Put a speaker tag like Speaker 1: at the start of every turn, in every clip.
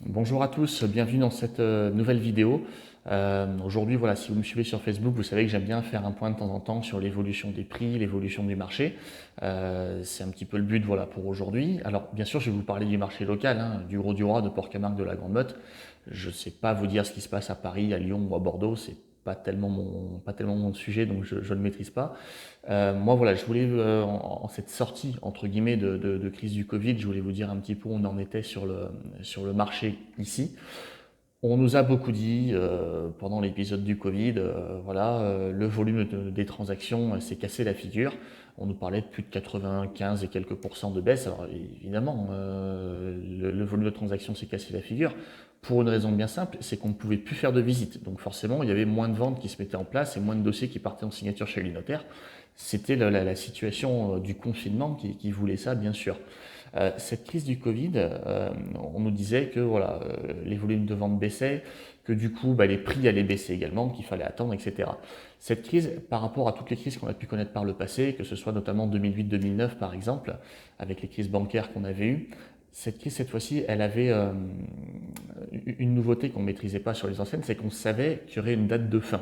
Speaker 1: Bonjour à tous, bienvenue dans cette nouvelle vidéo. Aujourd'hui, voilà, si vous me suivez sur Facebook, vous savez que j'aime bien faire un point de temps en temps sur l'évolution des prix, l'évolution du marché. C'est un petit peu le but, voilà, pour aujourd'hui. Alors, bien sûr, je vais vous parler du marché local, hein, du Gros du Roi, de Port-Camargue, de la Grande Motte. Je ne sais pas vous dire ce qui se passe à Paris, à Lyon ou à Bordeaux. C'est pas tellement mon sujet, donc je ne le maîtrise pas. Moi, voilà, je voulais, en cette sortie, entre guillemets, de crise du Covid, je voulais vous dire un petit peu où on en était sur le marché ici. On nous a beaucoup dit pendant l'épisode du Covid, voilà, le volume des transactions s'est cassé la figure. On nous parlait de plus de 95 et quelques pourcents de baisse. Alors évidemment, le volume de transactions s'est cassé la figure pour une raison bien simple, c'est qu'on ne pouvait plus faire de visites. Donc forcément, il y avait moins de ventes qui se mettaient en place et moins de dossiers qui partaient en signature chez les notaires. C'était la situation du confinement qui voulait ça, bien sûr. Cette crise du Covid, on nous disait que voilà, les volumes de vente baissaient, que du coup bah, les prix allaient baisser également, qu'il fallait attendre, etc. Cette crise, par rapport à toutes les crises qu'on a pu connaître par le passé, que ce soit notamment 2008-2009 par exemple, avec les crises bancaires qu'on avait eues, cette crise cette fois-ci, elle avait une nouveauté qu'on ne maîtrisait pas sur les anciennes, c'est qu'on savait qu'il y aurait une date de fin.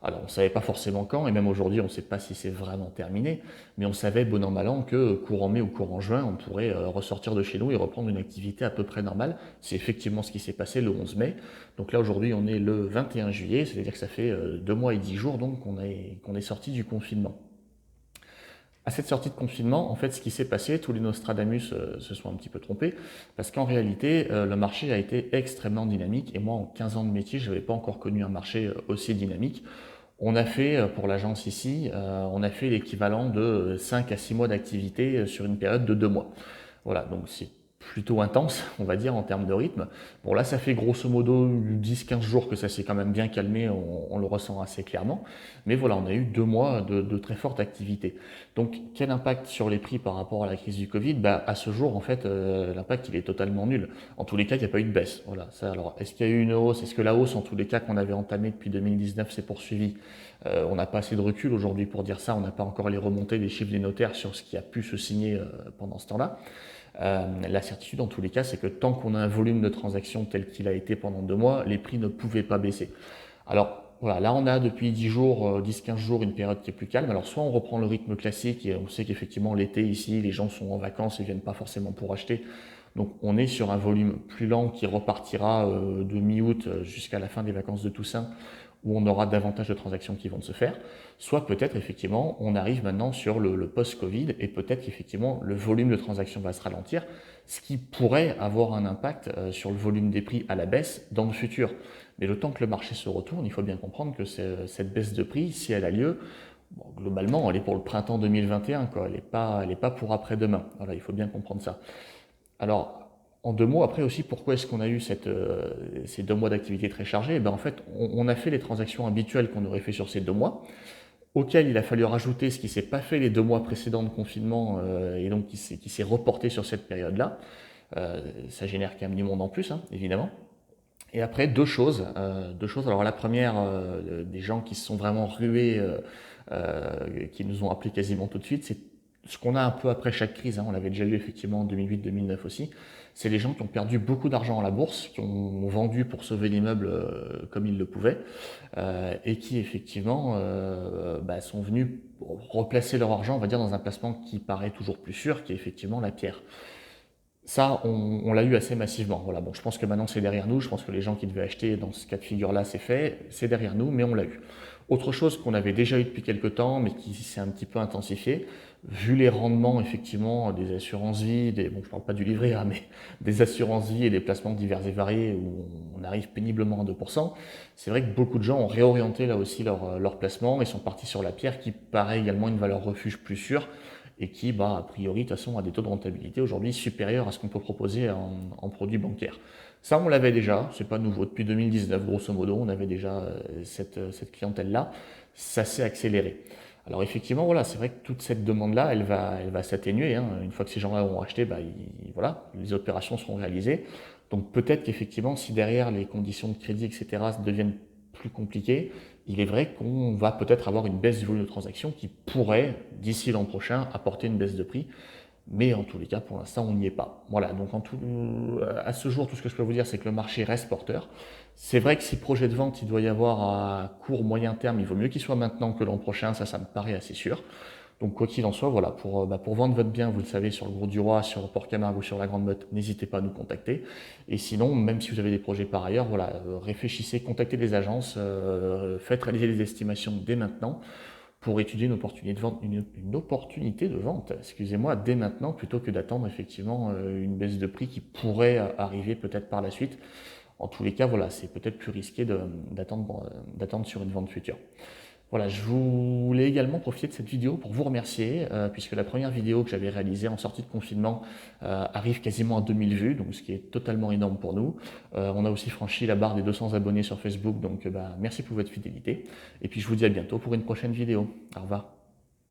Speaker 1: Alors on ne savait pas forcément quand, et même aujourd'hui on ne sait pas si c'est vraiment terminé, mais on savait bon an mal an que courant mai ou courant juin, on pourrait ressortir de chez nous et reprendre une activité à peu près normale. C'est effectivement ce qui s'est passé le 11 mai. Donc là aujourd'hui on est le 21 juillet, c'est-à-dire que ça fait 2 mois et 10 jours donc qu'on est sorti du confinement. À cette sortie de confinement, en fait, ce qui s'est passé, tous les Nostradamus se sont un petit peu trompés, parce qu'en réalité, le marché a été extrêmement dynamique, et moi, en 15 ans de métier, je n'avais pas encore connu un marché aussi dynamique. On a fait, pour l'agence ici, on a fait l'équivalent de 5 à 6 mois d'activité sur une période de 2 mois. Voilà, donc c'est plutôt intense, on va dire, en termes de rythme. Bon, là, ça fait grosso modo 10-15 jours que ça s'est quand même bien calmé, on le ressent assez clairement. Mais voilà, on a eu 2 mois de très forte activité. Donc, quel impact sur les prix par rapport à la crise du Covid? Bah, à ce jour, en fait, l'impact, il est totalement nul. En tous les cas, il n'y a pas eu de baisse. Voilà, ça, alors, est-ce qu'il y a eu une hausse? Est-ce que la hausse, en tous les cas, qu'on avait entamée depuis 2019 s'est poursuivie? On n'a pas assez de recul aujourd'hui pour dire ça. On n'a pas encore les remontées des chiffres des notaires sur ce qui a pu se signer pendant ce temps-là. La certitude, en tous les cas, c'est que tant qu'on a un volume de transactions tel qu'il a été pendant 2 mois, les prix ne pouvaient pas baisser. Alors, voilà, là on a depuis 10 jours, 10-15 jours une période qui est plus calme. Alors soit on reprend le rythme classique et on sait qu'effectivement l'été ici, les gens sont en vacances et viennent pas forcément pour acheter. Donc on est sur un volume plus lent qui repartira de mi-août jusqu'à la fin des vacances de Toussaint où on aura davantage de transactions qui vont se faire, soit peut-être effectivement on arrive maintenant sur le post-Covid et peut-être qu'effectivement le volume de transactions va se ralentir, ce qui pourrait avoir un impact sur le volume des prix à la baisse dans le futur. Mais le temps que le marché se retourne, il faut bien comprendre que cette baisse de prix, si elle a lieu, bon, globalement, elle est pour le printemps 2021, quoi. Elle est pas pour après-demain. Voilà, il faut bien comprendre ça. Alors, en 2 mots, après aussi, pourquoi est-ce qu'on a eu ces 2 mois d'activité très chargée? Eh ben, en fait, on a fait les transactions habituelles qu'on aurait fait sur ces 2 mois, auxquelles il a fallu rajouter ce qui ne s'est pas fait les 2 mois précédents de confinement et donc qui s'est reporté sur cette période-là. Ça génère quand même du monde en plus, hein, évidemment. Et après, deux choses. Alors la première, des gens qui se sont vraiment rués, qui nous ont appelé quasiment tout de suite, c'est ce qu'on a un peu après chaque crise, hein, on l'avait déjà eu effectivement en 2008-2009 aussi, c'est les gens qui ont perdu beaucoup d'argent à la bourse, qui ont vendu pour sauver l'immeuble comme ils le pouvaient, et qui effectivement bah, sont venus replacer leur argent, on va dire, dans un placement qui paraît toujours plus sûr, qui est effectivement la pierre. Ça, on l'a eu assez massivement. Voilà, bon, je pense que maintenant c'est derrière nous. Je pense que les gens qui devaient acheter dans ce cas de figure-là, c'est fait. C'est derrière nous, mais on l'a eu. Autre chose qu'on avait déjà eu depuis quelques temps, mais qui s'est un petit peu intensifié, vu les rendements effectivement des assurances vie, bon, je parle pas du livret A, mais des assurances vie et des placements divers et variés où on arrive péniblement à 2%, c'est vrai que beaucoup de gens ont réorienté là aussi leur placement et sont partis sur la pierre qui paraît également une valeur refuge plus sûre et qui, bah, a priori, de toute façon, a des taux de rentabilité aujourd'hui supérieurs à ce qu'on peut proposer en produits bancaires. Ça, on l'avait déjà, c'est pas nouveau. Depuis 2019, grosso modo, on avait déjà cette clientèle-là. Ça s'est accéléré. Alors effectivement, voilà, c'est vrai que toute cette demande-là, elle va s'atténuer, hein. Une fois que ces gens-là auront acheté, bah, voilà, les opérations seront réalisées. Donc peut-être qu'effectivement, si derrière les conditions de crédit, etc., deviennent plus compliquées, il est vrai qu'on va peut-être avoir une baisse du volume de transactions qui pourrait, d'ici l'an prochain, apporter une baisse de prix. Mais en tous les cas, pour l'instant, on n'y est pas. Voilà, donc à ce jour, tout ce que je peux vous dire, c'est que le marché reste porteur. C'est vrai que si projet de vente, il doit y avoir à court, moyen terme, il vaut mieux qu'il soit maintenant que l'an prochain, ça me paraît assez sûr. Donc quoi qu'il en soit, voilà, pour vendre votre bien, vous le savez, sur le Gros du Roi, sur le Port Camargue ou sur la Grande Motte, n'hésitez pas à nous contacter. Et sinon, même si vous avez des projets par ailleurs, voilà, réfléchissez, contactez des agences, faites réaliser des estimations dès maintenant pour étudier une opportunité de vente, une opportunité de vente, excusez-moi, dès maintenant, plutôt que d'attendre effectivement une baisse de prix qui pourrait arriver peut-être par la suite. En tous les cas, voilà, c'est peut-être plus risqué d'attendre sur une vente future. Voilà, je voulais également profiter de cette vidéo pour vous remercier, puisque la première vidéo que j'avais réalisée en sortie de confinement arrive quasiment à 2000 vues, donc ce qui est totalement énorme pour nous. On a aussi franchi la barre des 200 abonnés sur Facebook, donc merci pour votre fidélité. Et puis je vous dis à bientôt pour une prochaine vidéo. Au revoir.